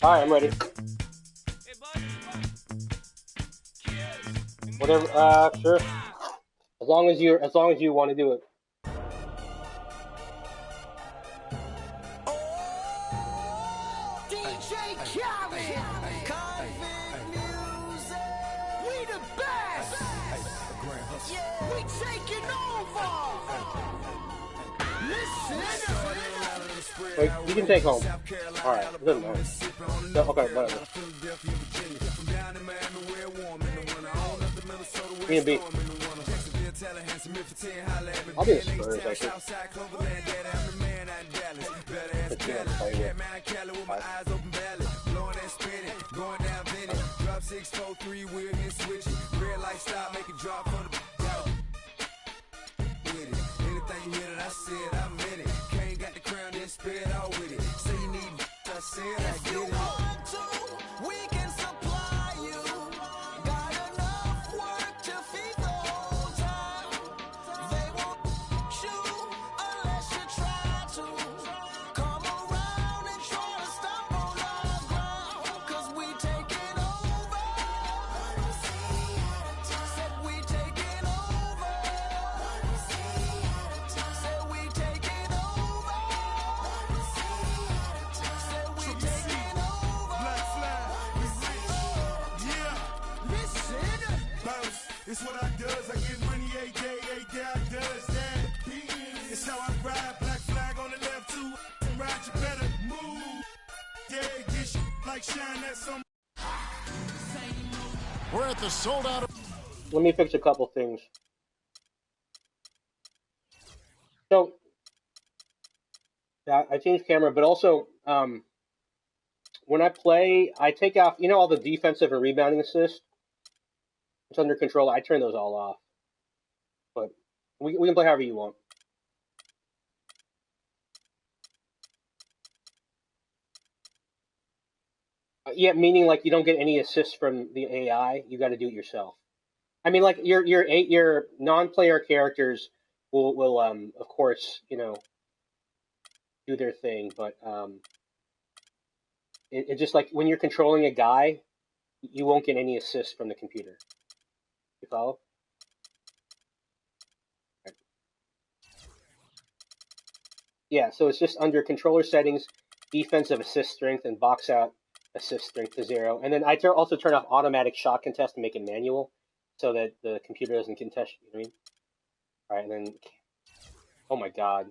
Alright, I'm ready. Whatever, sure. As long as you want to do it. Wait, you can take home. Alright, it doesn't matter. No, okay, whatever. Me and B. I'll be the Spurs, I think. It's what I does. I get money a day I does that. It's how I ride. Black flag on the left too. Ride, you better move. Yeah, get shit like shine that some. We're at the sold out. Let me fix a couple things. So, yeah, I changed camera, but also, when I play, I take off, you know, all the defensive and rebounding assists. It's under control. I turn those all off. But we can play however you want. Yeah, meaning like you don't get any assists from the AI. You got to do it yourself. I mean, like your non-player characters will of course, you know, do their thing, but it just like when you're controlling a guy, you won't get any assists from the computer. You follow? Right. Yeah, so it's just under controller settings, defensive assist strength, and box out assist strength to 0. And then I also turn off automatic shot contest and make it manual so that the computer doesn't contest, you know what I mean? All right, and then, oh my god.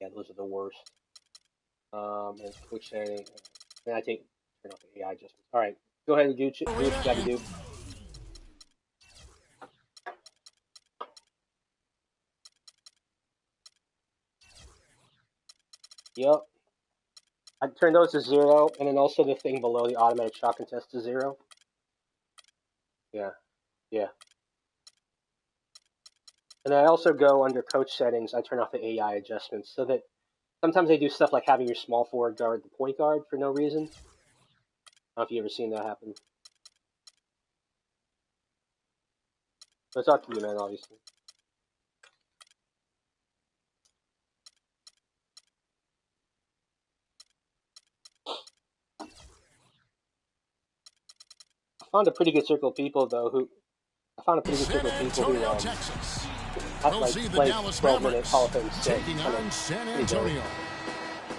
Yeah, those are the worst. And quick setting. Then I turn off the AI adjustments. All right, go ahead and do what you got to do. Yep. I turn those to 0, and then also the thing below the automatic shot contest to 0. Yeah. Yeah. And I also go under coach settings, I turn off the AI adjustments so that sometimes they do stuff like having your small forward guard the point guard for no reason. I don't know if you've ever seen that happen. But it's up to you, man, obviously. I found a pretty good circle of people, though, who... have like played 12-minute Hall of Fame taking on San Antonio.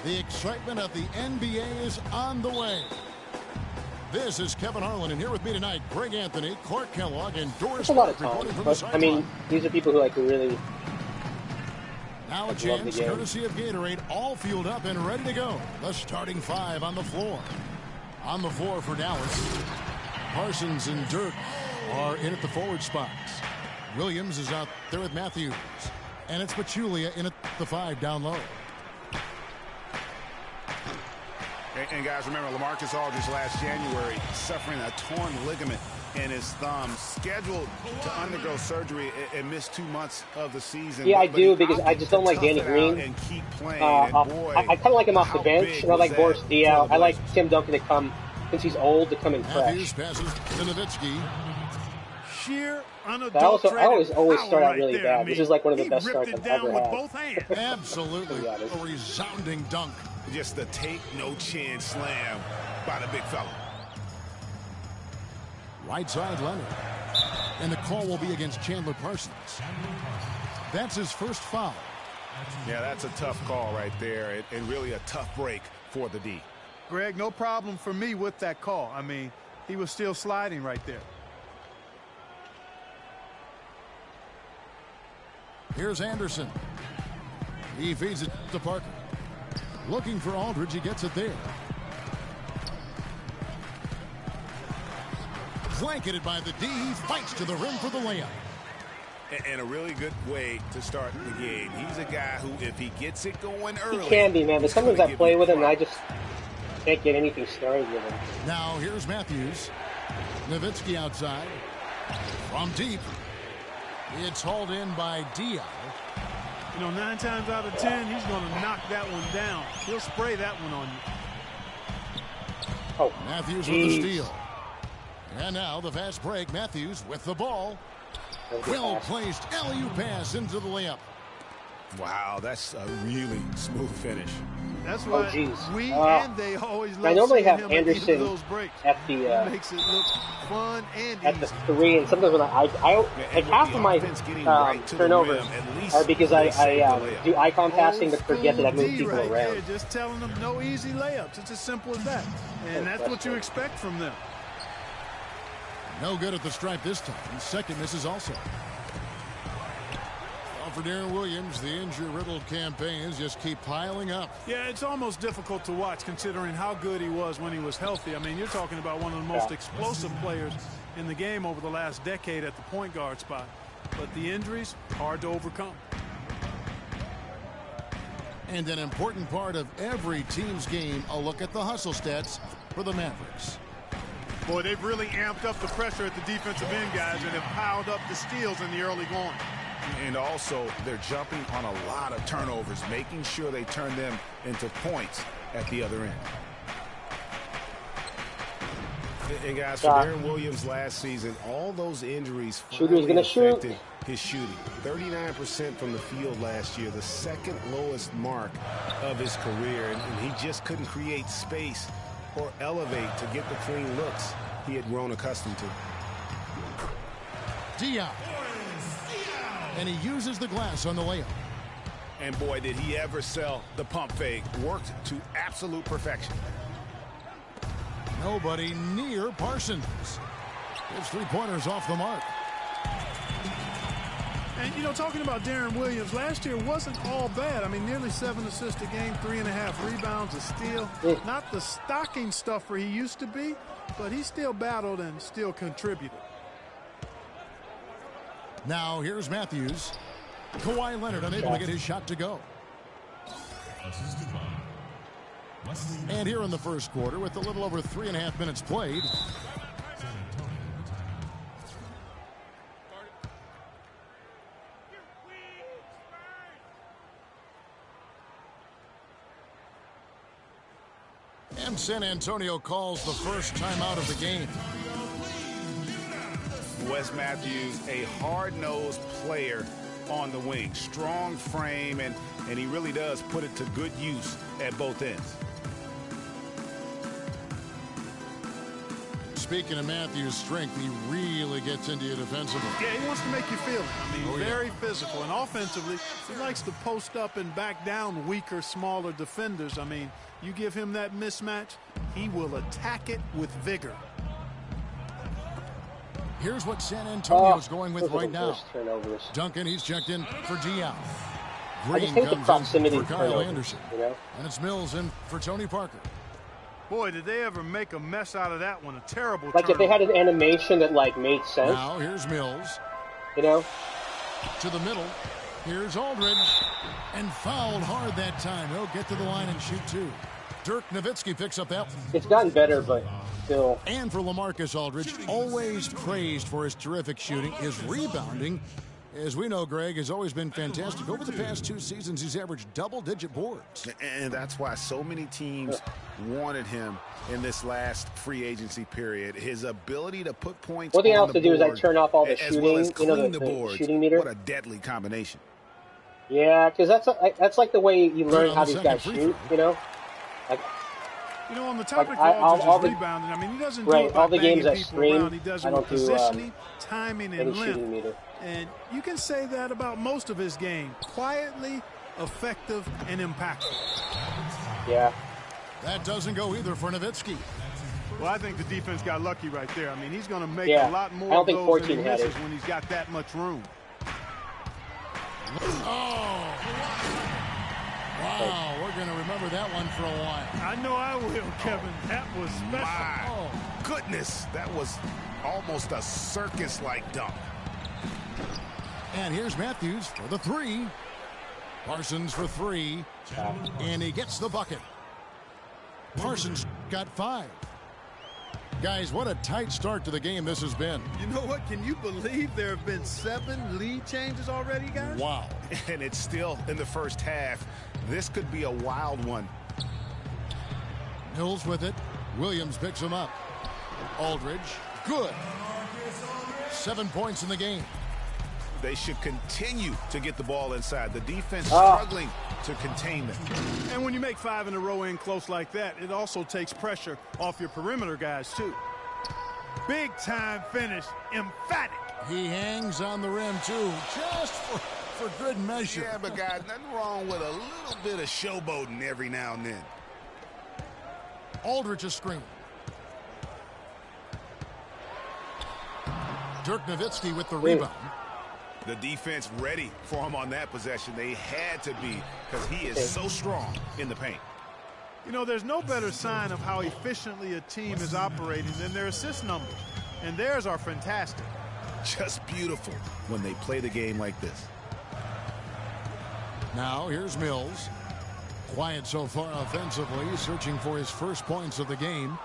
The excitement of the NBA is on the way. This is Kevin Harlan, and here with me tonight, Greg Anthony, Clark Kellogg, and Doris. That's a lot of time, but I mean, these are people who like really. Now a chance, courtesy of Gatorade, all fueled up and ready to go. The starting 5 on the floor. On the floor for Dallas, Parsons and Dirk are in at the forward spots. Williams is out there with Matthews. And it's Pachulia in at the 5 down low. And guys, remember, LaMarcus Aldridge last January suffering a torn ligament in his thumb, scheduled to undergo surgery and miss 2 months of the season. Yeah, I do, because I just don't like Danny Green. And keep playing. I kind of like him off the bench, and I like Boris Diaw. I like Tim Duncan to come, since he's old, to come in fresh. Matthews passes to Nowitzki. Sheer I always start out really bad. This is like one of the best starts I've ever had. Absolutely. A resounding dunk. Just the take no chance slam by the big fella. Right side Leonard. And the call will be against Chandler Parsons. That's his first foul. Yeah, that's a tough call right there, and really a tough break for the D. Greg, no problem for me with that call. I mean, he was still sliding right there. Here's Anderson. He feeds it to Parker. Looking for Aldridge. He gets it there. Blanketed by the D. He fights to the rim for the layup. And a really good way to start the game. He's a guy who, if he gets it going early... He can be, man, but sometimes I play with him and I just can't get anything started with him. Now, here's Matthews. Nowitzki outside. From deep. It's hauled in by Diaz. You know, 9 times out of 10, he's going to knock that one down. He'll spray that one on you. Oh, Matthews with the steal. And now the fast break. Matthews with the ball. Well-placed alley-oop pass into the layup. Wow, that's a really smooth finish. That's why we and they always love I normally have him Anderson those breaks. at the makes it look fun and at the 3, and sometimes when I like half of my turnovers are because I do icon passing to forget that I move people right around. There, just telling them no easy layups. It's as simple as that, and that's what you expect from them. No good at the stripe this time. Second misses also. For Darren Williams, the injury-riddled campaigns just keep piling up. Yeah, it's almost difficult to watch considering how good he was when he was healthy. I mean, you're talking about one of the most explosive players in the game over the last decade at the point guard spot. But the injuries, hard to overcome. And an important part of every team's game, a look at the hustle stats for the Mavericks. Boy, they've really amped up the pressure at the defensive end, guys, and have piled up the steals in the early going. And also, they're jumping on a lot of turnovers, making sure they turn them into points at the other end. And guys, for Darren Williams last season, all those injuries finally affected his shooting. 39% from the field last year, the second lowest mark of his career, and he just couldn't create space or elevate to get the clean looks he had grown accustomed to. Diaz. And he uses the glass on the layup. And boy, did he ever sell the pump fake. Worked to absolute perfection. Nobody near Parsons. His three-pointers off the mark. And, you know, talking about Darren Williams, last year wasn't all bad. I mean, nearly 7 assists a game, 3.5 rebounds, a steal. Not the stocking stuffer he used to be, but he still battled and still contributed. Now here's Matthews. Kawhi Leonard unable to get his shot to go. And here in the first quarter with a little over 3.5 minutes played. And San Antonio calls the first timeout of the game. Wes Matthews, a hard-nosed player on the wing. Strong frame, and he really does put it to good use at both ends. Speaking of Matthews' strength, he really gets into you defensively. Yeah, he wants to make you feel it. I mean, very physical. And offensively, he likes to post up and back down weaker, smaller defenders. I mean, you give him that mismatch, he will attack it with vigor. Here's what San Antonio's going with right now. Duncan, he's checked in for Diaz. Green comes in for Kyle Anderson. You know? And it's Mills in for Tony Parker. Boy, did they ever make a mess out of that one. A terrible Like, if they had an animation that, like, made sense. Now, here's Mills. You know? To the middle. Here's Aldridge. And fouled hard that time. He'll get to the line and shoot two. Dirk Nowitzki picks up that one. It's gotten better, but still. And for LaMarcus Aldridge, always praised for his terrific shooting. His rebounding, as we know, Greg, has always been fantastic. Over the past 2 seasons, he's averaged double-digit boards. And that's why so many teams wanted him in this last free agency period. His ability to put points What they on also the do is board, like turn off all the as shooting, well as you know, clean the shooting meter. What a deadly combination. Yeah, because that's like the way you learn how these guys shoot, you know? You know, on the topic of just rebounding, I mean, he doesn't do it by all the games I people stream, around. He does it I with don't do positioning, timing, and any length. shooting meter. And you can say that about most of his game. Quietly, effective, and impactful. Yeah. That doesn't go either for Nowitzki. Well, I think the defense got lucky right there. I mean, he's going to make a lot more of those than he misses when he's got that much room. Oh! Wow, we're going to remember that one for a while. I know I will, Kevin. That was special. My goodness, that was almost a circus-like dunk. And here's Matthews for the three. Parsons for three. And he gets the bucket. Parsons got 5. Guys, what a tight start to the game this has been. You know what? Can you believe there have been 7 lead changes already, guys? Wow. And it's still in the first half. This could be a wild one. Mills with it. Williams picks him up. Aldridge. Good. 7 points in the game. They should continue to get the ball inside. The defense struggling to contain them. And when you make 5 in a row in close like that, it also takes pressure off your perimeter guys, too. Big time finish. Emphatic. He hangs on the rim, too, just for good measure. Yeah, but guys, nothing wrong with a little bit of showboating every now and then. Aldridge a screen. Dirk Nowitzki with the rebound. The defense ready for him on that possession. They had to be, because he is so strong in the paint. You know, there's no better sign of how efficiently a team is operating than their assist numbers. And theirs are fantastic. Just beautiful when they play the game like this. Now here's Mills. Quiet so far offensively, searching for his first points of the game.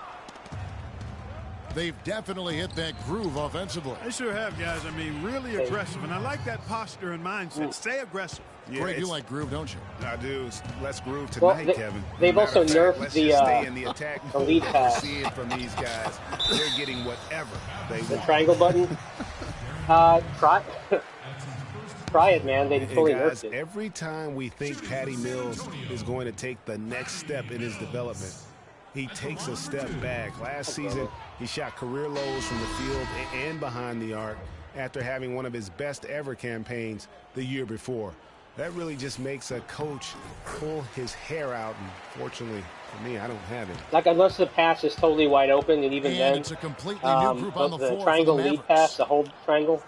They've definitely hit that groove offensively. They sure have, guys. I mean, really aggressive. And I like that posture and mindset. Stay aggressive. Yeah, Greg, you like groove, don't you? I do. Let's groove tonight, Kevin. They've also nerfed stay in the attack the lead pass. See it from these guys. They're getting whatever they want. The triangle button. Try it, man. They totally nerfed it. Every time we think Patty Mills is going to take the next step in his development, he takes a step back. Last season, he shot career lows from the field and behind the arc after having one of his best ever campaigns the year before. That really just makes a coach pull his hair out, and fortunately for me, I don't have it. Like, unless the pass is totally wide open, and even then, it's a completely new group on the floor triangle for the lead pass, the whole triangle,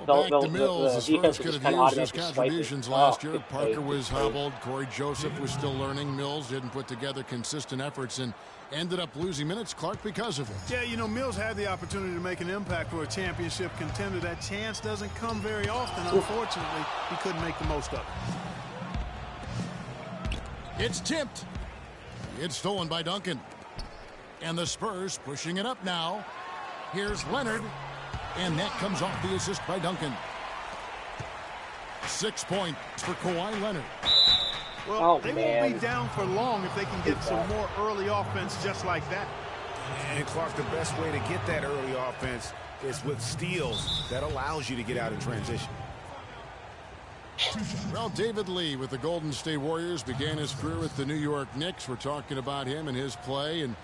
back to Mills. The Spurs could have used his contributions last year. Good Parker was hobbled. Corey Joseph was still learning. Mills didn't put together consistent efforts and ended up losing minutes, Clark, because of it. Yeah, you know, Mills had the opportunity to make an impact for a championship contender. That chance doesn't come very often. Unfortunately, he couldn't make the most of it. It's tipped. It's stolen by Duncan. And the Spurs pushing it up now. Here's Leonard. And that comes off the assist by Duncan. 6 points for Kawhi Leonard. Well, they won't be down for long if they can get some more early offense just like that. And Clark, the best way to get that early offense is with steals. That allows you to get out in transition. Well, David Lee with the Golden State Warriors began his career with the New York Knicks. We're talking about him and his play, and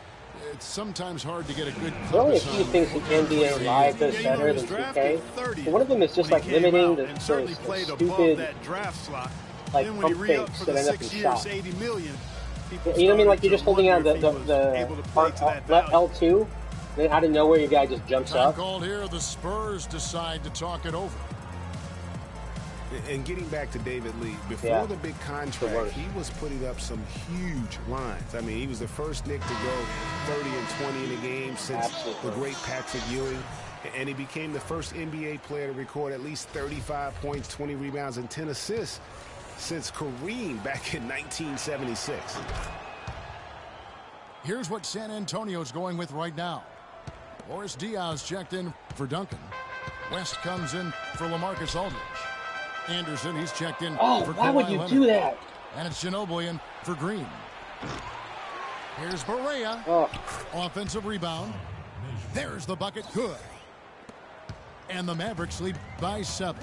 it's sometimes hard to get a good There are only a few things in NBA Live does better than 2K. But one of them is just like limiting the stupid like pump fakes that end up in shots. You know what I mean? Like you're just holding on the L2, then out of nowhere your guy just jumps up. Called here, the Spurs decide to talk it over. And getting back to David Lee, before the big contract, he was putting up some huge lines. I mean, he was the first Knick to go 30 and 20 in a game since the great Patrick Ewing. And he became the first NBA player to record at least 35 points, 20 rebounds, and 10 assists since Kareem back in 1976. Here's what San Antonio's going with right now. Boris Diaz checked in for Duncan. West comes in for LaMarcus Aldridge. Anderson, he's checked in for Kawhi why would you Leonard. do that? And it's Ginobili in for Green. Here's Barea. Offensive rebound. There's the bucket. Good. And the Mavericks lead by 7.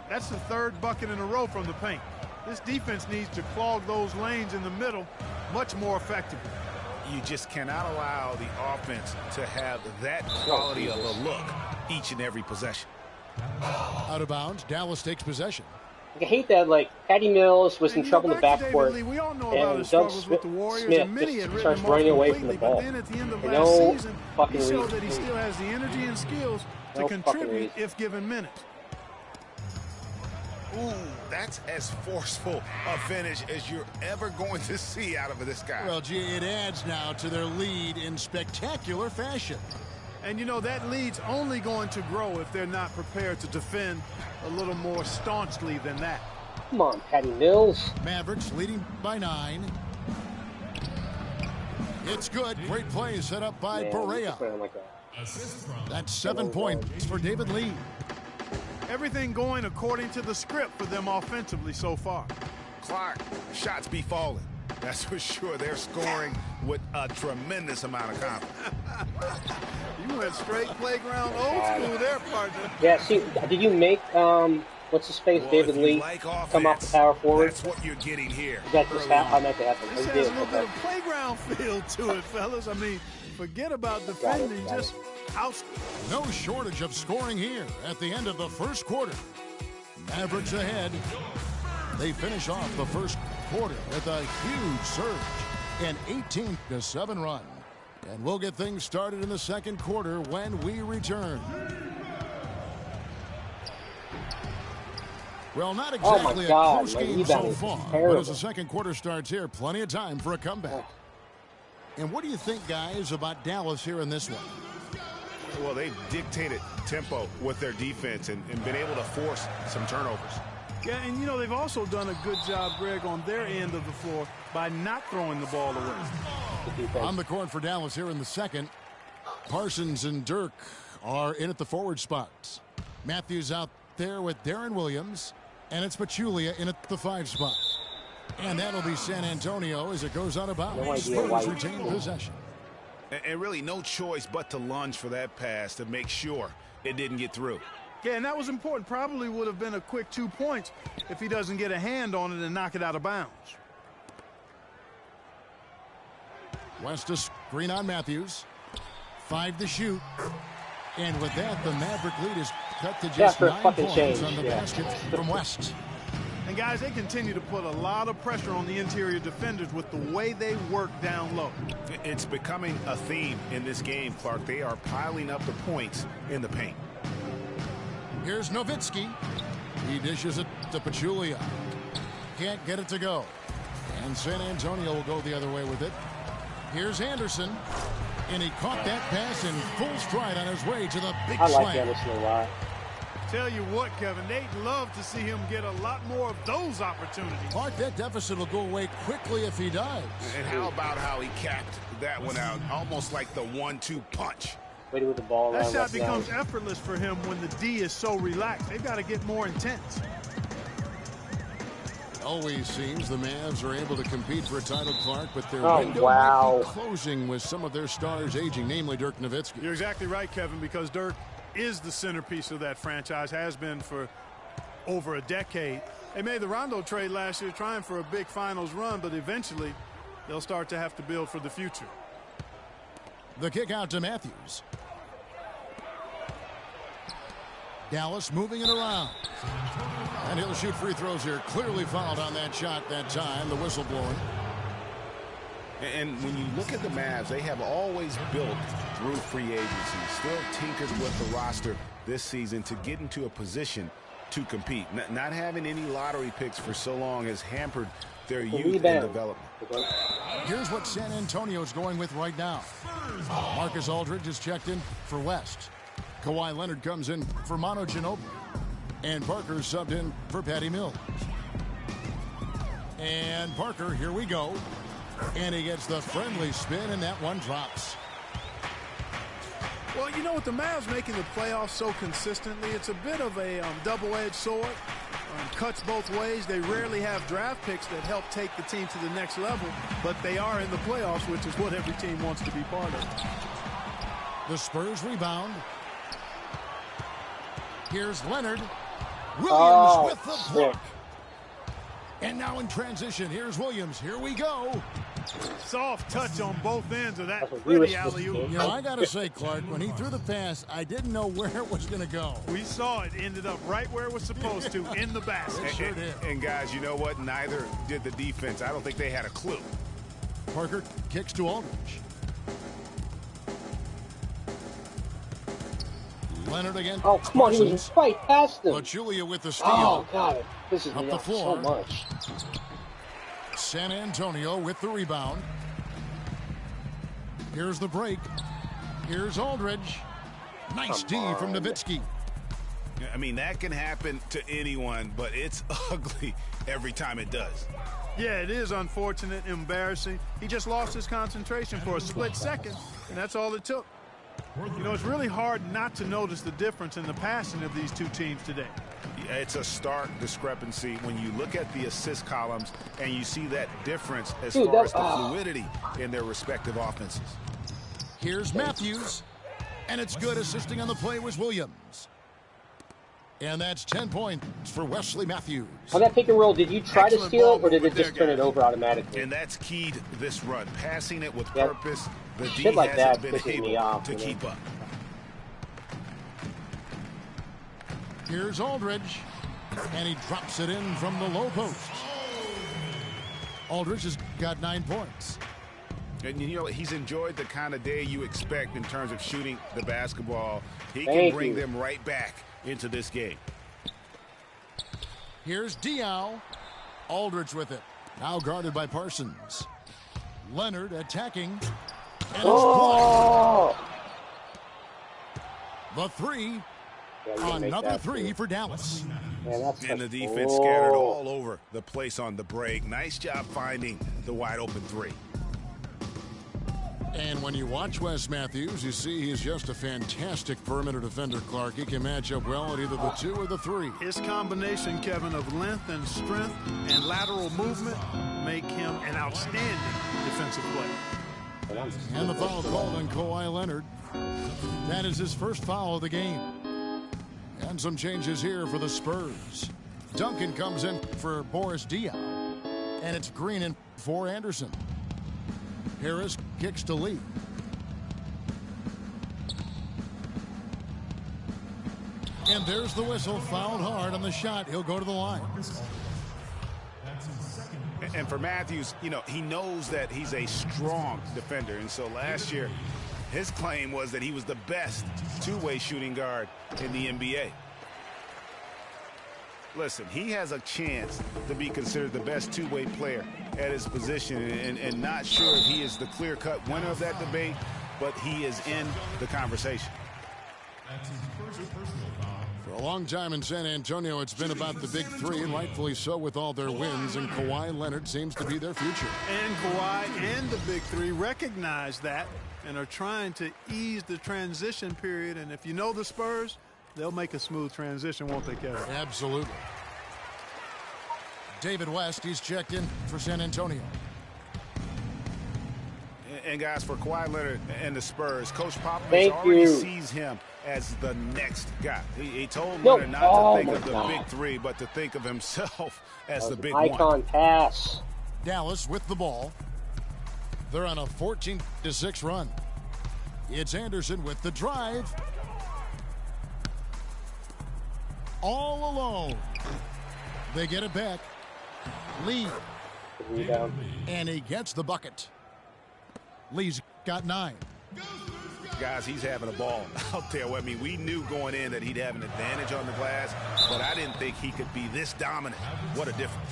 That's the third bucket in a row from the paint. This defense needs to clog those lanes in the middle much more effectively. You just cannot allow the offense to have that quality of a look each and every possession. Out of bounds, Dallas takes possession. I hate that, like, Patty Mills was in trouble in the backcourt, we all know about his Doug struggles with the Warriors, Smith and many had just written starts him off running away from the completely, ball. but then at the end of For last no season, fucking he showed reason. that he still has the energy and skills to No fucking contribute reason. if given minutes. Ooh, that's as forceful a finish as you're ever going to see out of this guy. Well, gee, it adds now to their lead in spectacular fashion. And, you know, that lead's only going to grow if they're not prepared to defend a little more staunchly than that. Come on, Patty Mills. Mavericks leading by 9. It's good. Great play set up by Perea. That's 7 points for David Lee. Everything going according to the script for them offensively so far. Clark, shots be falling. That's for sure. They're scoring with a tremendous amount of confidence. You went straight playground old school there, partner. Yeah, see, did you make, what's his face, Well, David Lee, come off the power forward? That's what you're getting here. Is that just how that happened? This has a little bit of playground feel to it, fellas. I mean, forget about defending, just out. No shortage of scoring here at the end of the first quarter. Mavericks ahead. They finish off the first quarter with a huge surge, an 18-7 run. And we'll get things started in the second quarter when we return. Well, not exactly a close game so far, but as the second quarter starts here, plenty of time for a comeback. And what do you think, guys, about Dallas here in this one? Well, they've dictated tempo with their defense and been able to force some turnovers. Yeah, and you know, they've also done a good job, Greg, on their end of the floor by not throwing the ball away. On the court for Dallas here in the second, Parsons and Dirk are in at the forward spots. Matthews out there with Darren Williams, and it's Pachulia in at the 5 spot. And that'll be San Antonio as it goes out of bounds. Spurs retain possession. And really no choice but to lunge for that pass to make sure it didn't get through. Yeah, and that was important. Probably would have been a quick 2 points if he doesn't get a hand on it and knock it out of bounds. West to screen on Matthews. 5 to shoot. And with that, the Maverick lead is cut to just 9 points on the basket from West. And guys, they continue to put a lot of pressure on the interior defenders with the way they work down low. It's becoming a theme in this game, Clark. They are piling up the points in the paint. Here's Nowitzki. He dishes it to Pachulia. Can't get it to go. And San Antonio will go the other way with it. Here's Anderson. And he caught that pass in full stride on his way to the big slam. I like Anderson a lot. Tell you what, Kevin, they'd love to see him get a lot more of those opportunities. Clark, that deficit will go away quickly if he does. And how about how he capped that one out, almost like the 1-2 punch. Waiting with the ball that shot becomes effortless for him when the D is so relaxed. They've got to get more intense. It always seems the Mavs are able to compete for a title, Clark, but their window might be closing with some of their stars aging, namely Dirk Nowitzki. You're exactly right, Kevin, because Dirk is the centerpiece of that franchise, has been for over a decade. They made the Rondo trade last year trying for a big finals run, but eventually they'll start to have to build for the future. The kick out to Matthews. Dallas moving it around. And he'll shoot free throws here. Clearly fouled on that shot that time. The whistle blowing. And when you look at the Mavs, they have always built through free agency, still tinkered with the roster this season to get into a position to compete. Not having any lottery picks for so long has hampered their youth and development. Here's what San Antonio's going with right now. Marcus Aldridge is checked in for West. Kawhi Leonard comes in for Manu Ginobili. And Parker subbed in for Patty Mills. And Parker, here we go. And he gets the friendly spin, and that one drops. Well, you know, with the Mavs making the playoffs so consistently, it's a bit of a double-edged sword. Cuts both ways. They rarely have draft picks that help take the team to the next level, but they are in the playoffs, which is what every team wants to be part of. The Spurs rebound. Here's Leonard. Williams with the block. And now in transition, here's Williams. Here we go. Soft touch on both ends of that pretty alley-oop. You know, I got to say, Clark, when he threw the pass, I didn't know where it was going to go. We saw it ended up right where it was supposed to, in the basket. Sure did. And guys, you know what? Neither did the defense. I don't think they had a clue. Parker kicks to Aldridge. Leonard again. Oh, come on, he was right past him. But Julia with the steal. Oh, God, this is up the so floor. much. San Antonio with the rebound. Here's the break. Here's Aldridge. Nice D from Nowitzki. I mean, that can happen to anyone, but it's ugly every time it does. Yeah, it is unfortunate, embarrassing. He just lost his concentration for a split second, and that's all it took. You know, it's really hard not to notice the difference in the passing of these two teams today. Yeah, it's a stark discrepancy when you look at the assist columns and you see that difference as far as the fluidity in their respective offenses. Here's Matthews, and it's good. Assisting on the play was Williams. And that's 10 points for Wesley Matthews. On that pick and roll, did you try to steal it, or did it just turn it over automatically? And that's keyed this run. Passing it with purpose. The D shit like hasn't that been pisses able me off, to keep up. Here's Aldridge, and he drops it in from the low post. Aldridge has got 9 points. And you know, he's enjoyed the kind of day you expect in terms of shooting the basketball. He can bring them right back into this game. Here's Diaw. Aldridge with it. Now guarded by Parsons. Leonard attacking. And it's blocked. The three. Another three for Dallas. And the defense scattered all over the place on the break. Nice job finding the wide open three. And when you watch Wes Matthews, you see he's just a fantastic perimeter defender, Clark. He can match up well at either the 2 or the 3. His combination, Kevin, of length and strength and lateral movement make him an outstanding defensive player. And the foul called on Kawhi Leonard. That is his first foul of the game. And some changes here for the Spurs. Duncan comes in for Boris Diaw. And it's Green in for Anderson. Harris kicks to Lee. And there's the whistle. Fouled hard on the shot. He'll go to the line. And for Matthews, you know, he knows that he's a strong defender. And so last year, his claim was that he was the best two-way shooting guard in the NBA. Listen, he has a chance to be considered the best two-way player at his position, and not sure if he is the clear-cut winner of that debate, but he is in the conversation. For a long time in San Antonio, it's been about the big 3, and rightfully so with all their wins, and Kawhi Leonard seems to be their future. And Kawhi and the big 3 recognize that and are trying to ease the transition period, and if you know the Spurs, they'll make a smooth transition, won't they, Kevin? Absolutely. David West, he's checked in for San Antonio. And guys, for Kawhi Leonard and the Spurs, Coach Popovich already sees him as the next guy. He told Leonard not to think of the big 3, but to think of himself as the big icon pass. Dallas with the ball. They're on a 14-6 run. It's Anderson with the drive. All alone. They get it back. Lee. And he gets the bucket. Lee's got 9. Guys, he's having a ball out there. I mean, we knew going in that he'd have an advantage on the glass, but I didn't think he could be this dominant. What a difference.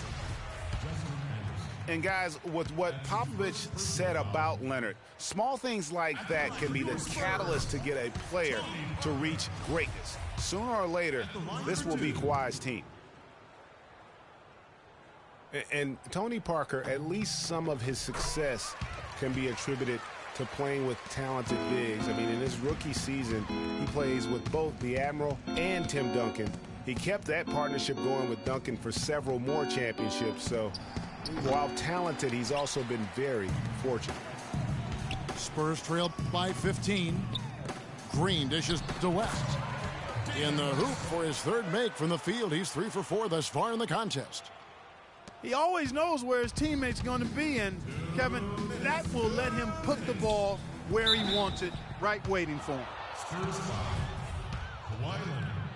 And guys, with what Popovich said about Leonard, small things like that can be the catalyst to get a player to reach greatness. Sooner or later, this will be Kawhi's team. And Tony Parker, at least some of his success can be attributed to playing with talented bigs. I mean, in his rookie season, he plays with both the Admiral and Tim Duncan. He kept that partnership going with Duncan for several more championships. So while talented, he's also been very fortunate. Spurs trailed by 15. Green dishes to West. In the hoop for his third make from the field. He's 3 for 4 thus far in the contest. he always knows where his teammates are going to be, and Kevin, that will let him put the ball where he wants it, right waiting for him.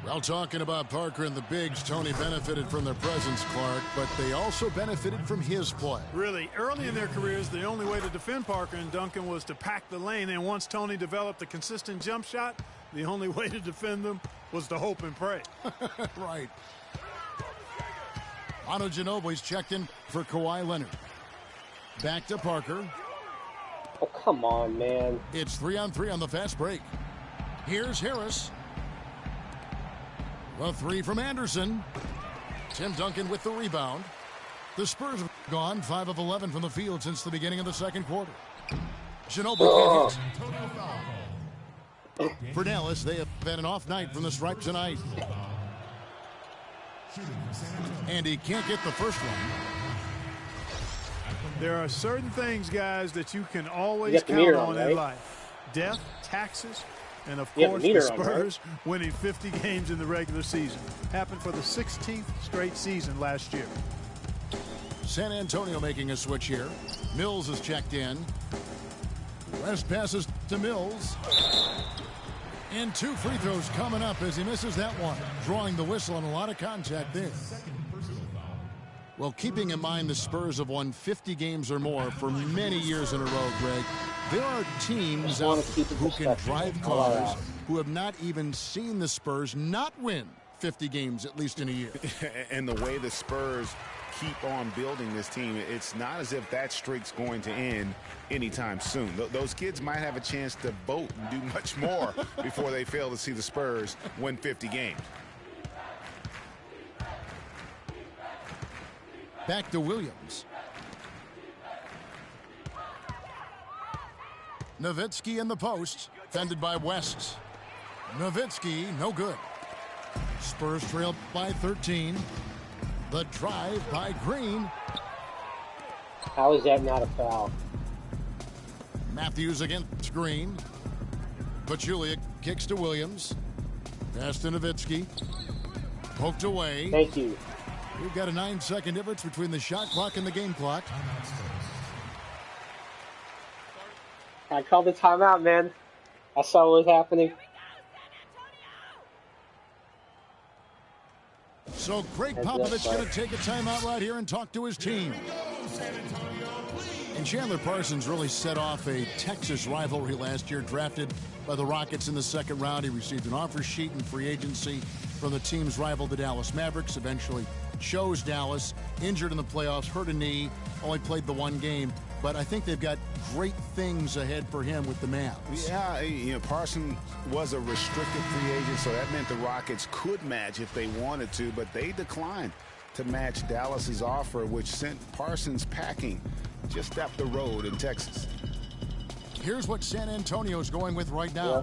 Well, talking about Parker and the bigs, Tony benefited from their presence, Clark, but they also benefited from his play. Really, early in their careers, the only way to defend Parker and Duncan was to pack the lane, and once Tony developed a consistent jump shot, the only way to defend them was to hope and pray. Right. Manu Ginobili's checked in for Kawhi Leonard. Back to Parker. Oh, come on, man. It's 3-on-3 on the fast break. Here's Harris. The three from Anderson. Tim Duncan with the rebound. The Spurs have gone 5 of 11 from the field since the beginning of the second quarter. Ginobili can't hit. For Dallas, they have had an off night from the stripe tonight. And he can't get the first one. There are certain things, guys, that you can always count on in life. Death, taxes, and, of course, the Spurs winning 50 games in the regular season. Happened for the 16th straight season last year. San Antonio making a switch here. Mills is checked in. West passes to Mills. And 2 free throws coming up as he misses that one. Drawing the whistle and a lot of contact there. Well, keeping in mind the Spurs have won 50 games or more for many years in a row, Greg, there are teams out who can drive cars who have not even seen the Spurs not win 50 games, at least in a year. And the way the Spurs keep on building this team, it's not as if that streak's going to end anytime soon. Those kids might have a chance to vote and do much more before they fail to see the Spurs win 50 games. Back to Williams. Nowitzki in the post, fended by West. Nowitzki, no good. Spurs trailed by 13. The drive by Green. How is that not a foul? Matthews against Green. Pachulia kicks to Williams. Pass to Nowitzki. Poked away. Thank you. We've got a 9-second difference between the shot clock and the game clock. I called the timeout, man. I saw what was happening. So Greg Popovich going to take a timeout right here and talk to his team. And Chandler Parsons really set off a Texas rivalry last year, drafted by the Rockets in the second round. He received an offer sheet in free agency from the team's rival, the Dallas Mavericks. Eventually chose Dallas, injured in the playoffs, hurt a knee, only played the one game. But I think they've got great things ahead for him with the Mavs. Yeah, you know, Parsons was a restricted free agent, so that meant the Rockets could match if they wanted to, but they declined to match Dallas's offer, which sent Parsons packing just up the road in Texas. Here's what San Antonio's going with right now.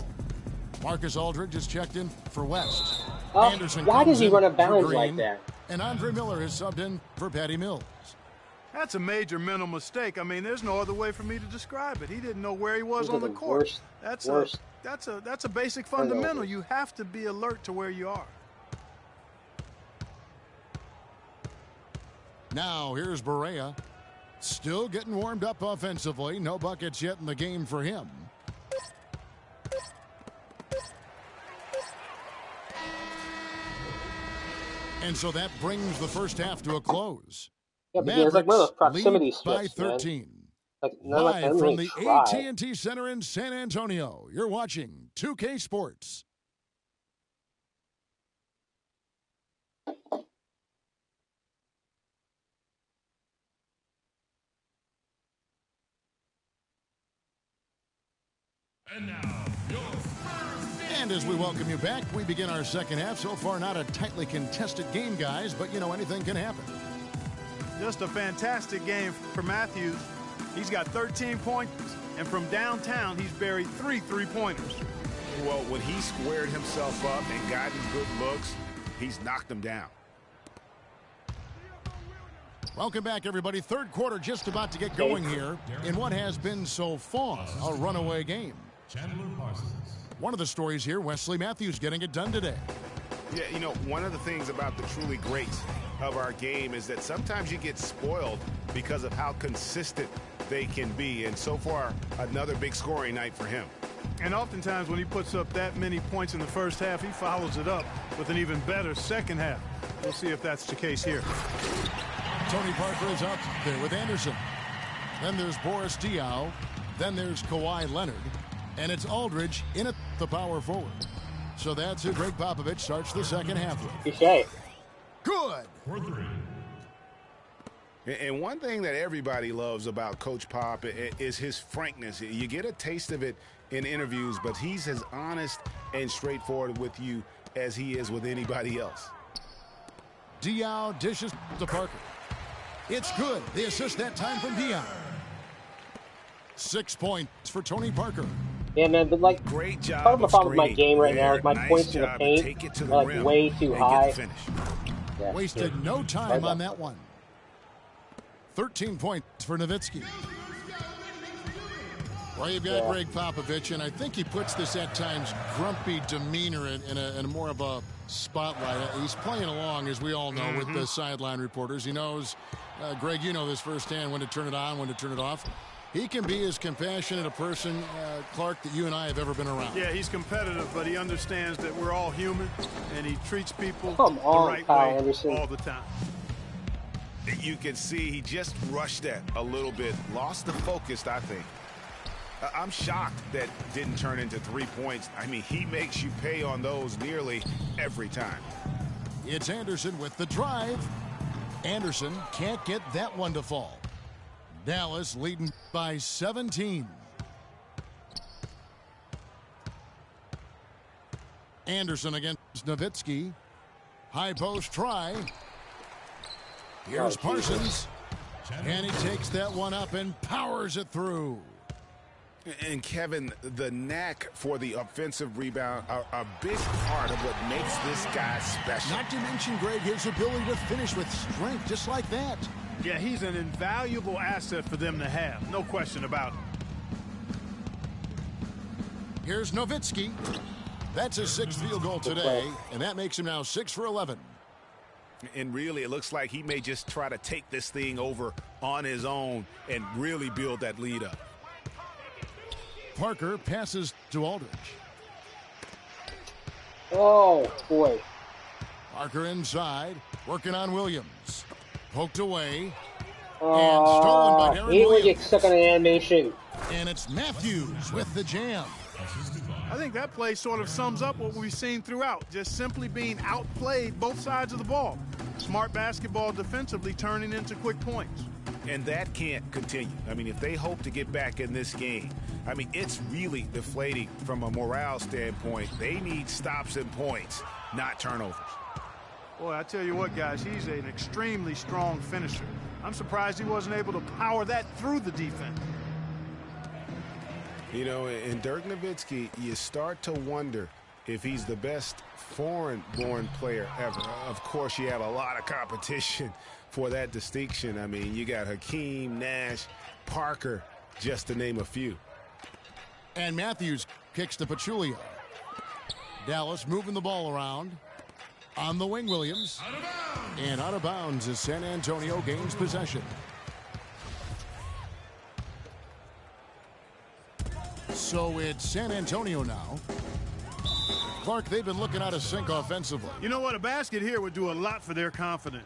Marcus Aldridge is checked in for West. Anderson why does he run a for bounds Green, like that? And Andre Miller is subbed in for Patty Mills. That's a major mental mistake. I mean, there's no other way for me to describe it. He didn't know where he was on the court. That's a basic fundamental. You have to be alert to where you are. Now here's Barea. Still getting warmed up offensively. No buckets yet in the game for him. And so that brings the first half to a close. Yeah, but it's like one of those proximity lead by strips, 13. Like, Live from the AT&T Center in San Antonio, you're watching 2K Sports. And now, your And as we welcome you back, we begin our second half. So far, not a tightly contested game, guys, but, you know, anything can happen. Just a fantastic game for Matthews. He's got 13 points, and from downtown, he's buried 3 3-pointers. Well, when he squared himself up and gotten good looks, he's knocked them down. Welcome back, everybody. Third quarter just about to get going here in what has been so far a runaway game. Chandler Parsons. One of the stories here, Wesley Matthews getting it done today. Yeah, you know, one of the things about the truly greats of our game is that sometimes you get spoiled because of how consistent they can be. And so far, another big scoring night for him. And oftentimes when he puts up that many points in the first half, he follows it up with an even better second half. We'll see if that's the case here. Tony Parker is out there with Anderson. Then there's Boris Diaw. Then there's Kawhi Leonard. And it's Aldridge in at the power forward. So that's who Greg Popovich starts the second half with. Good. And one thing that everybody loves about Coach Pop is his frankness. You get a taste of it in interviews, but he's as honest and straightforward with you as he is with anybody else. Diaw dishes to Parker. It's good. The assist that time from Diaw. 6 points for Tony Parker. Yeah, man, but like, great job. Part of the problem with my game right now is my points in the paint are like way too high. Yeah, wasted no time on that one. 13 points for Nowitzki. Well, you've got Greg Popovich, and I think he puts this at times grumpy demeanor in a more of a spotlight. He's playing along, as we all know, with the sideline reporters. He knows, Greg, you know this firsthand, when to turn it on, when to turn it off. He can be as compassionate a person, Clark, that you and I have ever been around. Yeah, he's competitive, but he understands that we're all human, and he treats people the right way all the time. You can see he just rushed that a little bit, lost the focus, I think. I'm shocked that didn't turn into 3 points. I mean, he makes you pay on those nearly every time. It's Anderson with the drive. Anderson can't get that one to fall. Dallas leading by 17. Anderson against Nowitzki. High post try. Here's Parsons. And he takes that one up and powers it through. And Kevin, the knack for the offensive rebound are a big part of what makes this guy special. Not to mention, Greg, his ability to finish with strength just like that. Yeah, he's an invaluable asset for them to have. No question about it. Here's Nowitzki. That's his 6th field goal today, and that makes him now 6 for 11. And really, it looks like he may just try to take this thing over on his own and really build that lead up. Parker passes to Aldridge. Oh, boy. Parker inside, working on Williams. Poked away. And stolen by Darren Williams. He gets stuck on an animation. And it's Matthews with the jam. I think that play sort of sums up what we've seen throughout. Just simply being outplayed both sides of the ball. Smart basketball defensively turning into quick points. And that can't continue. I mean, if they hope to get back in this game, I mean, it's really deflating from a morale standpoint. They need stops and points, not turnovers. Boy, I tell you what, guys, he's an extremely strong finisher. I'm surprised he wasn't able to power that through the defense. You know, in Dirk Nowitzki, you start to wonder if he's the best foreign-born player ever. Of course, you have a lot of competition for that distinction. I mean, you got Hakeem, Nash, Parker, just to name a few. And Matthews kicks to Pachulia. Dallas moving the ball around. On the wing, Williams. And out of bounds as San Antonio gains possession. So it's San Antonio now. Clark, they've been looking out of sync offensively. You know what? A basket here would do a lot for their confidence.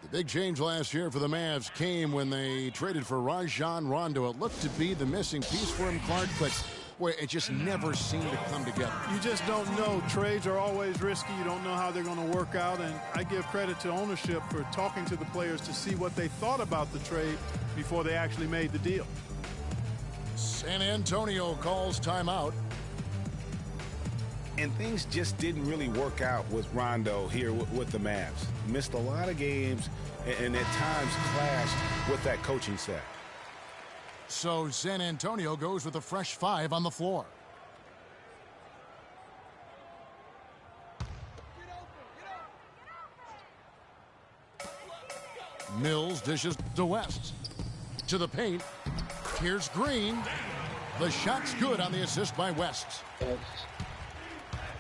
The big change last year for the Mavs came when they traded for Rajon Rondo. It looked to be the missing piece for him, Clark, but boy, it just never seemed to come together. You just don't know. Trades are always risky. You don't know how they're going to work out, and I give credit to ownership for talking to the players to see what they thought about the trade before they actually made the deal. San Antonio calls timeout. And things just didn't really work out with Rondo here with the Mavs. Missed a lot of games and at times clashed with that coaching staff. So San Antonio goes with a fresh 5 on the floor. Mills dishes to West. To the paint. Here's Green. The shot's good on the assist by West.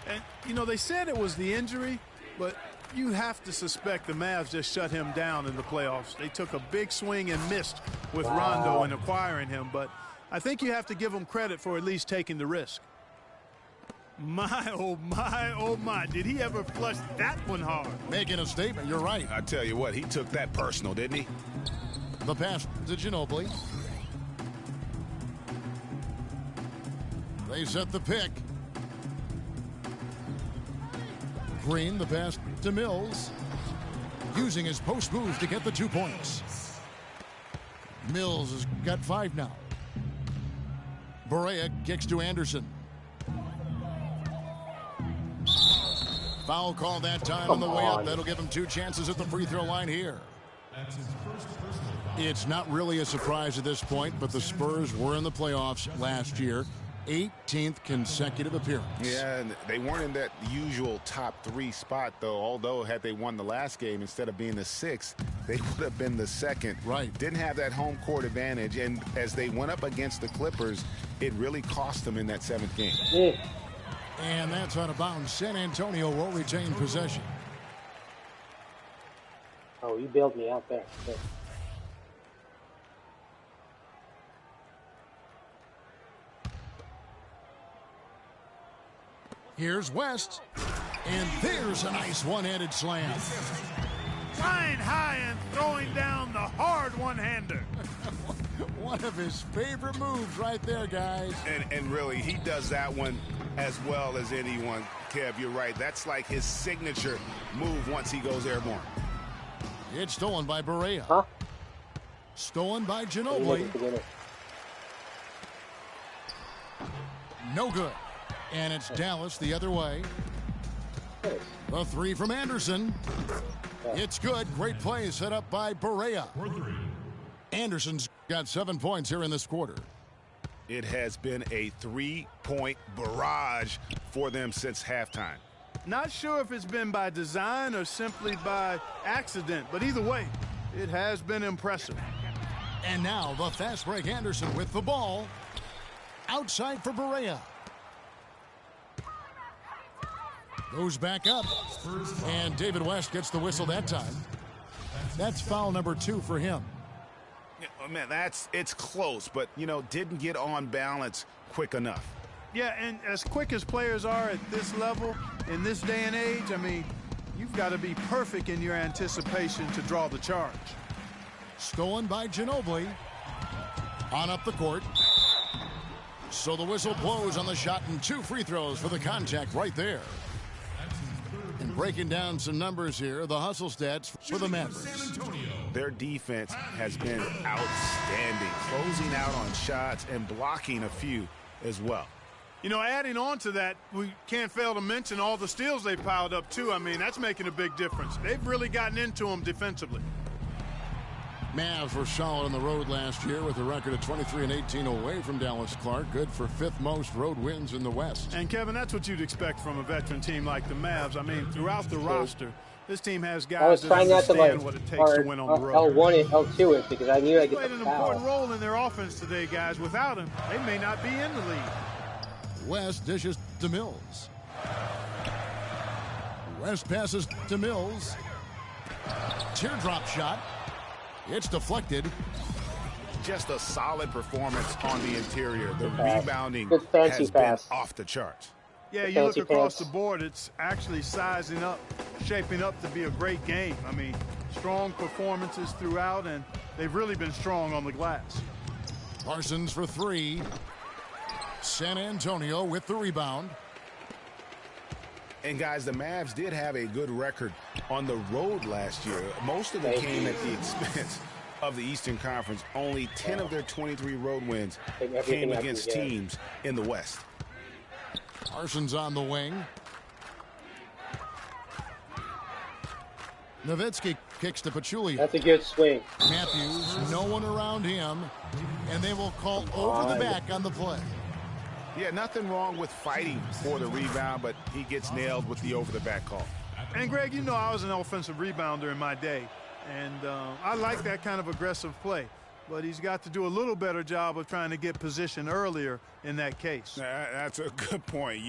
And, you know, they said it was the injury, but you have to suspect the Mavs just shut him down in the playoffs. They took a big swing and missed with Rondo in acquiring him, but I think you have to give him credit for at least taking the risk. My, oh, my, oh, my. Did he ever flush that one hard? Making a statement, you're right. I tell you what, he took that personal, didn't he? The pass to Ginobili. They set the pick. Green, the pass to Mills. Using his post move to get the 2 points. Mills has got 5 now. Barea kicks to Anderson. Foul call that time on the way up. That'll give him 2 chances at the free throw line here. It's not really a surprise at this point, but the Spurs were in the playoffs last year. 18th consecutive appearance. Yeah, and they weren't in that usual top 3 spot, though. Although, had they won the last game, instead of being the 6th, they would have been the 2nd. Right. Didn't have that home court advantage, and as they went up against the Clippers, it really cost them in that 7th game. And that's out of bounds. San Antonio will retain possession. Oh, you bailed me out there. Here's West. And there's a nice one-handed slam. Flying high and throwing down the hard one-hander. One of his favorite moves right there, guys. And really, he does that one as well as anyone. Kev, you're right. That's like his signature move once he goes airborne. It's stolen by Barea. Huh? Stolen by Ginobili. No good. And it's Dallas the other way. The 3 from Anderson. It's good. Great play set up by Barea. Anderson's got 7 points here in this quarter. It has been a 3-point barrage for them since halftime. Not sure if it's been by design or simply by accident, but either way, it has been impressive. And now the fast break. Anderson with the ball. Outside for Barea. Goes back up. And David West gets the whistle that time. That's foul number 2 for him. Oh, man, it's close, but, you know, didn't get on balance quick enough. Yeah, and as quick as players are at this level, in this day and age, I mean, you've got to be perfect in your anticipation to draw the charge. Stolen by Ginobili. On up the court. So the whistle blows on the shot and 2 free throws for the contact right there. And breaking down some numbers here, the hustle stats for the Mavericks. Their defense has been outstanding, closing out on shots and blocking a few as well. You know, adding on to that, we can't fail to mention all the steals they piled up, too. I mean, that's making a big difference. They've really gotten into them defensively. Mavs were solid on the road last year with a record of 23-18 away from Dallas Clark. Good for 5th most road wins in the West. And, Kevin, that's what you'd expect from a veteran team like the Mavs. I mean, throughout the roster, this team has guys that understand what it takes to win on the road. L1 and L2 is because I knew I'd get played the an foul. important role in their offense today, guys. Without him, they may not be in the league. West dishes to Mills. West passes to Mills. Teardrop shot. It's deflected. Just a solid performance on the interior. The rebounding has been off the charts. Yeah, you look across the board, it's actually sizing up, shaping up to be a great game. I mean, strong performances throughout, and they've really been strong on the glass. Parsons for 3. San Antonio with the rebound. And, guys, the Mavs did have a good record on the road last year. Most of it came at the expense of the Eastern Conference. Only 10 of their 23 road wins came against teams in the West. Parsons on the wing. Nowitzki kicks to Pachulia. That's a good swing. Matthews, no one around him, and they will call over the back on the play. Yeah, nothing wrong with fighting for the rebound, but he gets nailed with the over-the-back call. And, Greg, you know I was an offensive rebounder in my day, and I like that kind of aggressive play. but he's got to do a little better job of trying to get position earlier in that case. That's a good point.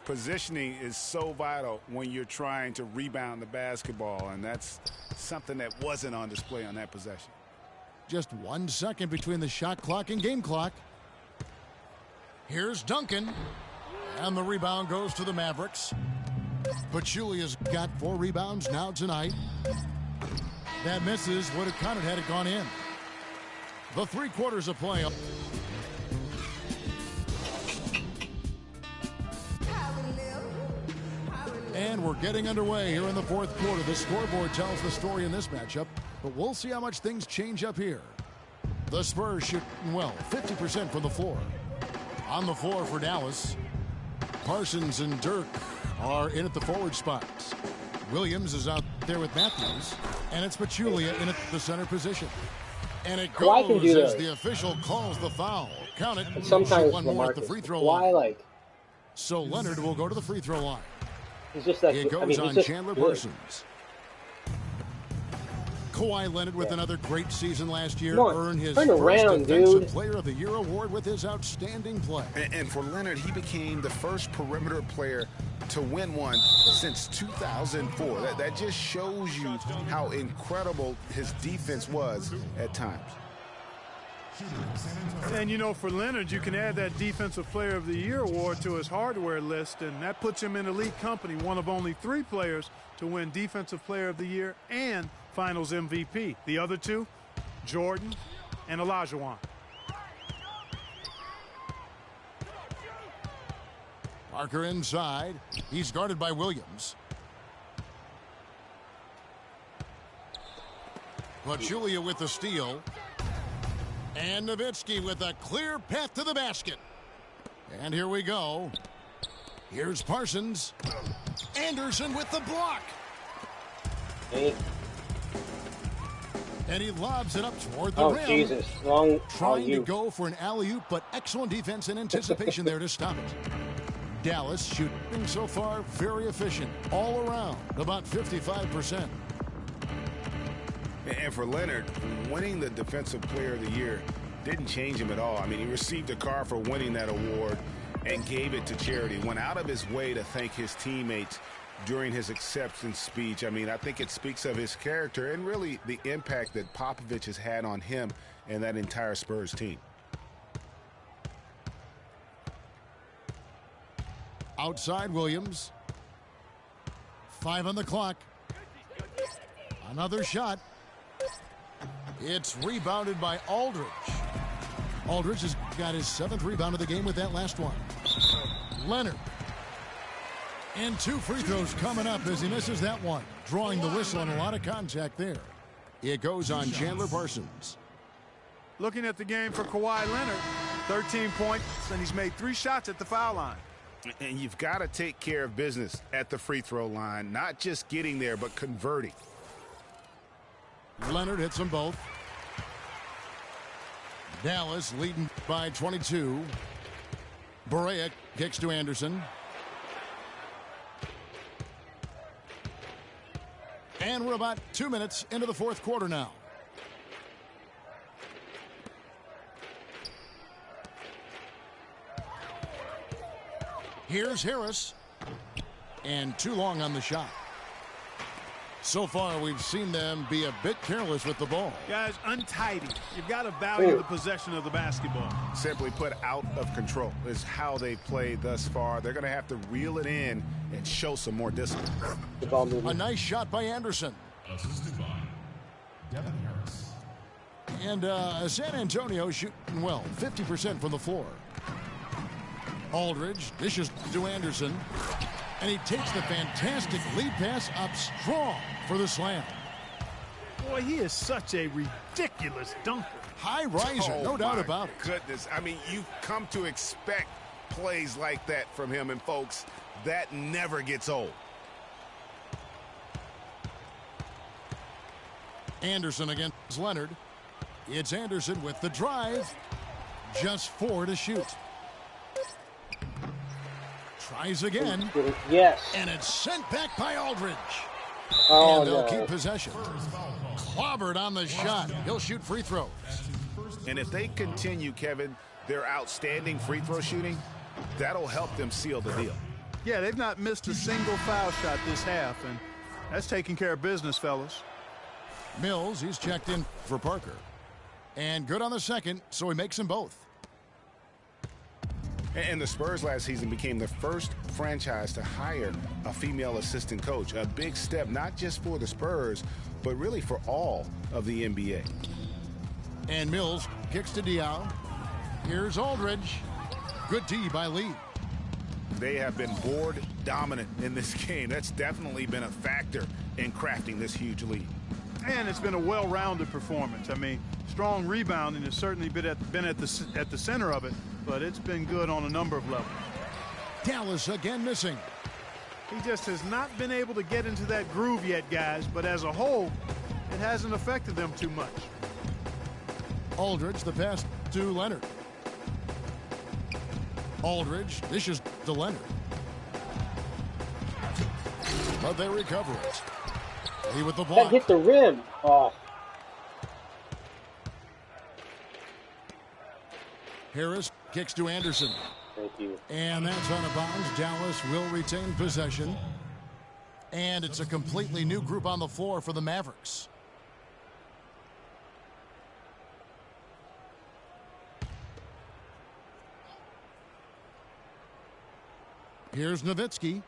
Positioning is so vital when you're trying to rebound the basketball, and that's something that wasn't on display on that possession. Just 1 second between the shot clock and game clock. Here's Duncan, and the rebound goes to the Mavericks. Pachulia's got 4 rebounds now tonight. That misses. Would have counted had it gone in. The 3 quarters of play. And we're getting underway here in the 4th quarter. The scoreboard tells the story in this matchup, but we'll see how much things change up here. The Spurs shooting well, 50% from the floor. On the floor for Dallas, Parsons and Dirk are in at the forward spots. Williams is out there with Matthews, and it's Pachulia in at the center position. And it goes as the official calls the foul. Count it. And sometimes one more at the free throw line. So Leonard will go to the free throw line. He's just that. It goes on Chandler Parsons. Kawhi Leonard with another great season last year, earned his first Defensive Player of the Year award with his outstanding play. And for Leonard, he became the first perimeter player to win one since 2004. That just shows you how incredible his defense was at times. And, you know, for Leonard, you can add that Defensive Player of the Year award to his hardware list, and that puts him in elite company, one of only 3 players to win Defensive Player of the Year and Finals MVP. The other 2, Jordan and Olajuwon. Parker inside. He's guarded by Williams. Pachulia with the steal. And Nowitzki with a clear path to the basket. And here we go. Here's Parsons. Anderson with the block. And he lobs it up toward the rim. Jesus. Wrong. Trying to go for an alley-oop, but excellent defense and anticipation there to stop it. Dallas shooting so far very efficient all around, about 55%. And for Leonard, winning the Defensive Player of the Year didn't change him at all. I mean, he received a car for winning that award and gave it to charity. Went out of his way to thank his teammates during his acceptance speech. I mean, I think it speaks of his character and really the impact that Popovich has had on him and that entire Spurs team. Outside Williams. 5 on the clock. Another shot. It's rebounded by Aldridge. Aldridge has got his 7th rebound of the game with that last one. Leonard. And 2 free throws coming up as he misses that one. Drawing the whistle and a lot of contact there. It goes on Chandler Parsons. Looking at the game for Kawhi Leonard, 13 points, and he's made 3 shots at the foul line. And you've got to take care of business at the free throw line, not just getting there, but converting. Leonard hits them both. Dallas leading by 22. Barea kicks to Anderson. And we're about 2 minutes into the 4th quarter now. Here's Harris. And too long on the shot. So far, we've seen them be a bit careless with the ball. Guys, untidy. You've got to value the possession of the basketball. Simply put, out of control is how they played thus far. They're going to have to reel it in and show some more discipline. A nice shot by Anderson. Assisted by Devin Harris. And San Antonio shooting well, 50% from the floor. Aldridge dishes to Anderson. And he takes the fantastic lead pass up strong for the slam. Boy, he is such a ridiculous dunker. High riser, no doubt about it. Goodness, I mean, you've come to expect plays like that from him, and folks, that never gets old. Anderson against Leonard. It's Anderson with the drive. Just 4 to shoot. Tries again. Yes. And it's sent back by Aldridge. Oh, and they'll no. keep possession. Clobbered on the shot. He'll shoot free throws. And if they continue, Kevin, their outstanding free throw shooting, that'll help them seal the deal. Yeah, they've not missed a single foul shot this half, and that's taking care of business, fellas. Mills, he's checked in for Parker. And good on the second, so he makes them both. And the Spurs last season became the first franchise to hire a female assistant coach. A big step, not just for the Spurs, but really for all of the NBA. And Mills kicks to Diaw. Here's Aldridge. Good D by Lee. They have been board dominant in this game. That's definitely been a factor in crafting this huge lead. And it's been a well-rounded performance. I mean, strong rebounding has certainly been at the center of it, but it's been good on a number of levels. Dallas again missing. He just has not been able to get into that groove yet, guys, but as a whole, it hasn't affected them too much. Aldridge, the pass to Leonard. Aldridge dishes to Leonard. But they recover it. He with the block. That hit the rim. Oh. Harris kicks to Anderson. Thank you. And that's out of bounds. Dallas will retain possession. And it's a completely new group on the floor for the Mavericks. Here's Nowitzki.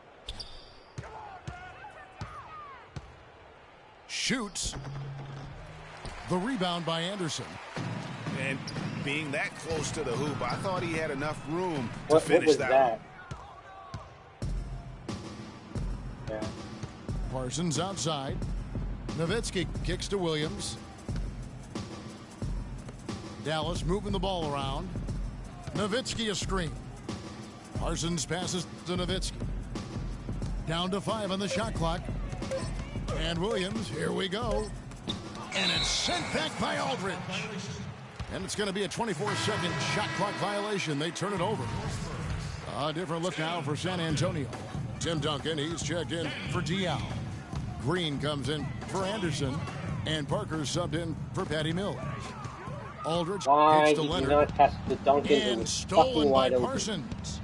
Shoots. The rebound by Anderson. And being that close to the hoop, I thought he had enough room to finish that one. Yeah. Parsons outside. Nowitzki kicks to Williams. Dallas moving the ball around. Nowitzki a screen. Parsons passes to Nowitzki. Down to 5 on the shot clock. And Williams, here we go. And it's sent back by Aldridge. And it's going to be a 24-second shot clock violation. They turn it over. A different look now for San Antonio. Tim Duncan, he's checked in for Diaw. Green comes in for Anderson. And Parker subbed in for Patty Mills. Aldridge hits to Leonard. Not pass to Duncan? And stolen by Parsons.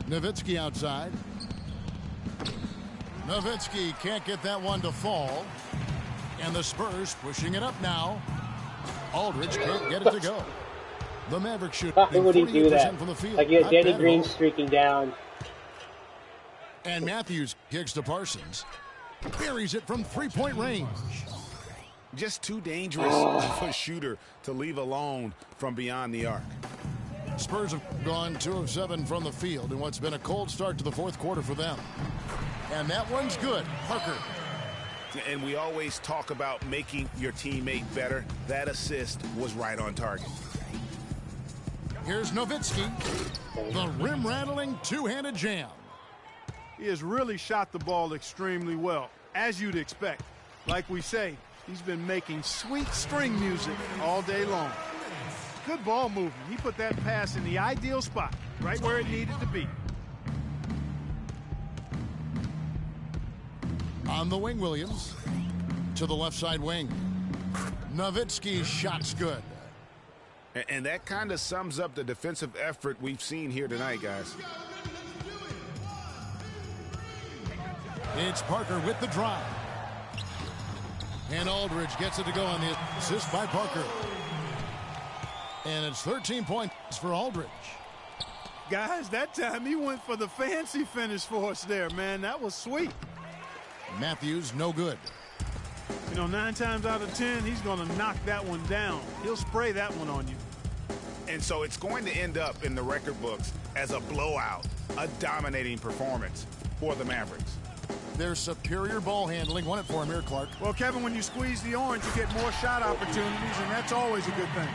Nowitzki outside. Nowitzki can't get that one to fall. And the Spurs pushing it up now. Aldridge can't get it to go. The Mavericks shoot. Why would he do that? From the field. Like you had Danny Green streaking down. And Matthews kicks to Parsons. Buries it from three-point range. Just too dangerous of a shooter to leave alone from beyond the arc. Spurs have gone 2 of 7 from the field in what's been a cold start to the fourth quarter for them. And that one's good. Parker. And we always talk about making your teammate better. That assist was right on target. Here's Nowitzki. The rim-rattling two-handed jam. He has really shot the ball extremely well, as you'd expect. Like we say, he's been making sweet string music all day long. Good ball movement. He put that pass in the ideal spot, right where it needed to be. On the wing, Williams. To the left side wing. Nowitzki's shot's good. And that kind of sums up the defensive effort we've seen here tonight, guys. It's Parker with the drive. And Aldridge gets it to go on the assist by Parker. And it's 13 points for Aldridge. Guys, that time he went for the fancy finish for us there, man. That was sweet. Matthews, no good. You know, 9 times out of 10, he's going to knock that one down. He'll spray that one on you. And so it's going to end up in the record books as a blowout, a dominating performance for the Mavericks. Their superior ball handling won it for him here, Clark. Well, Kevin, when you squeeze the orange, you get more shot opportunities, and that's always a good thing.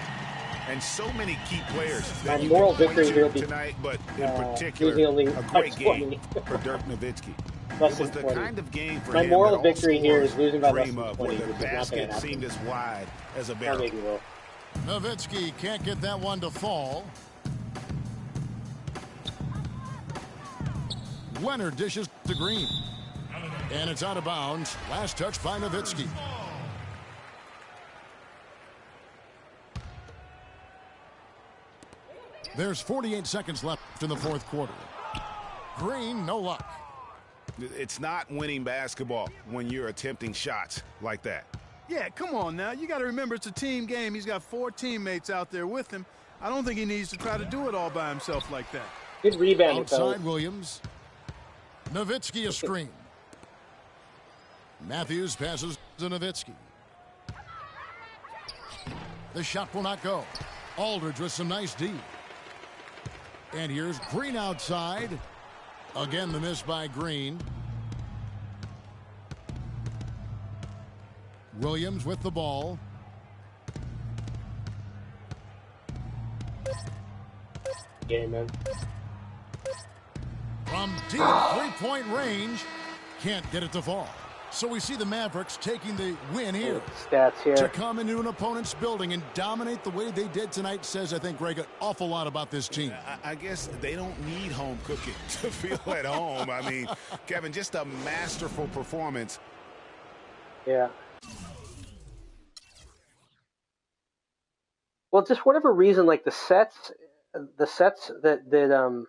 And so many key players that you moral victory here tonight, but in particular, a great game for Dirk Nowitzki. It was the kind of game for my him moral victory here is losing by less than than 20. where the basket seemed as wide as a barrel. Nowitzki can't get that one to fall. Leonard dishes to Green. And it's out of bounds. Last touch by Nowitzki. There's 48 seconds left in the fourth quarter. Green, no luck. It's not winning basketball when you're attempting shots like that. Yeah, come on now. You got to remember it's a team game. He's got 4 teammates out there with him. I don't think he needs to try to do it all by himself like that. Good rebound. Outside Williams. Nowitzki a screen. Matthews passes to Nowitzki. The shot will not go. Aldridge with some nice D. And here's Green outside. Again, the miss by Green. Williams with the ball. Game, man. From deep three-point range, can't get it to fall. So we see the Mavericks taking the win here. Stats here. To come into an opponent's building and dominate the way they did tonight says, I think, Greg, an awful lot about this team. I guess they don't need home cooking to feel at home. I mean, Kevin, just a masterful performance. Yeah. Well, just whatever reason, like the sets that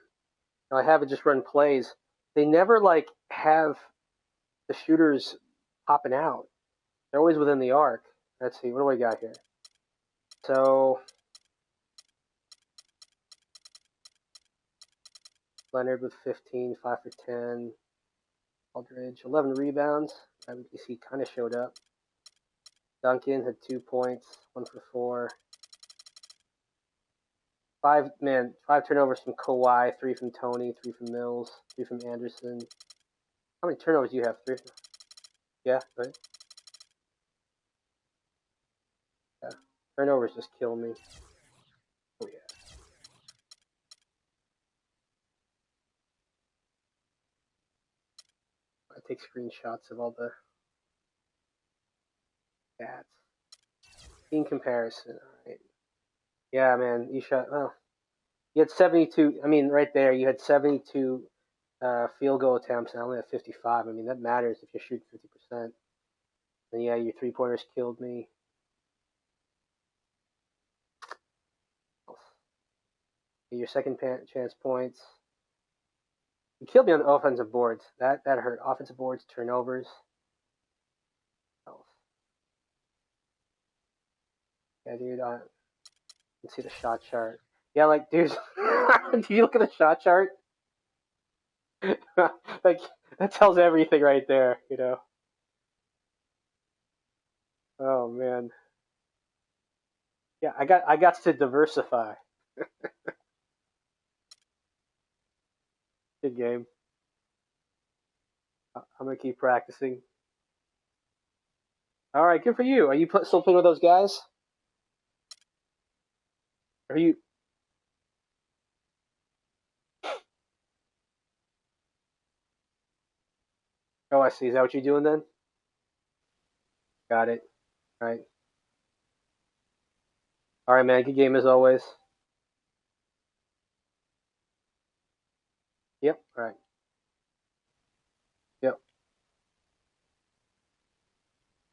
I have it just run plays, they never like have the shooters popping out. They're always within the arc. Let's see, what do we got here? So Leonard with 15, 5 for 10. Aldridge, 11 rebounds. You see, kind of showed up. Duncan had 2 points, 1 for 4. 5 turnovers from Kawhi, 3 from Tony, 3 from Mills, 3 from Anderson. How many turnovers do you have? 3? Yeah, right? Yeah. Turnovers just kill me. Oh, yeah. I take screenshots of all the stats. In comparison, all right. Yeah, man, you shot. Well, you had 72. I mean, right there, you had 72 field goal attempts, and I only have 55. I mean, that matters if you shoot 50%. And yeah, your 3-pointers killed me. Your second chance points. You killed me on the offensive boards. That hurt. Offensive boards, turnovers. Yeah, dude. You can see the shot chart. Yeah, like, dude, do you look at the shot chart? Like, that tells everything right there, you know? Oh, man. Yeah, I got to diversify. Good game. I'm going to keep practicing. All right, good for you. Are you still playing with those guys? Are you... Oh, I see. Is that what you're doing then? Got it. All right. All right, man. Good game as always. Yep. All right.